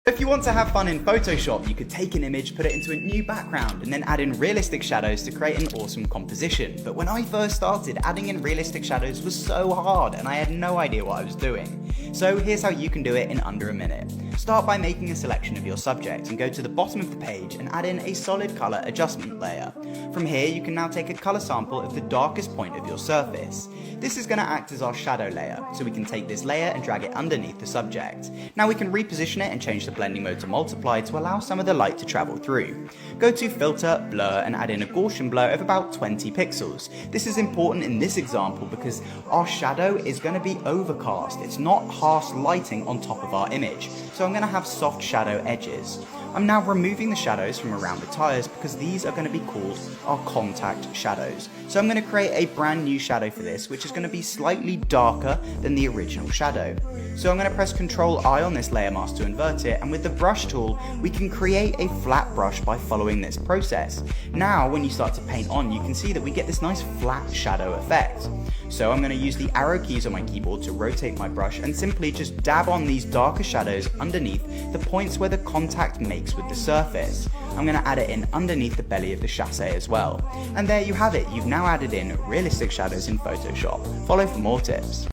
If you want to have fun in Photoshop, you could take an image, put it into a new background, and then add in realistic shadows to create an awesome composition. But when I first started, adding in realistic shadows was so hard, and I had no idea what I was doing. So here's how you can do it in under a minute. Start by making a selection of your subject and go to the bottom of the page and add in a solid color adjustment layer. From here, you can now take a color sample of the darkest point of your surface. This is going to act as our shadow layer, so we can take this layer and drag it underneath the subject. Now we can reposition it and change the blending mode to multiply to allow some of the light to travel through. Go to filter, blur, and add in a Gaussian blur of about 20 pixels. This is important in this example because our shadow is going to be overcast. It's not harsh lighting on top of our image, so I'm going to have soft shadow edges. I'm now removing the shadows from around the tires because these are going to be called our contact shadows. So I'm going to create a brand new shadow for this, which is going to be slightly darker than the original shadow. So I'm going to press Ctrl I on this layer mask to invert it, and with the brush tool we can create a flat brush by following this process. Now when you start to paint on, you can see that we get this nice flat shadow effect. So I'm going to use the arrow keys on my keyboard to rotate my brush and simply just dab on these darker shadows underneath the points where the contact makes with the surface. I'm going to add it in underneath the belly of the chassis as well. And there you have it, you've now added in realistic shadows in Photoshop. Follow for more tips.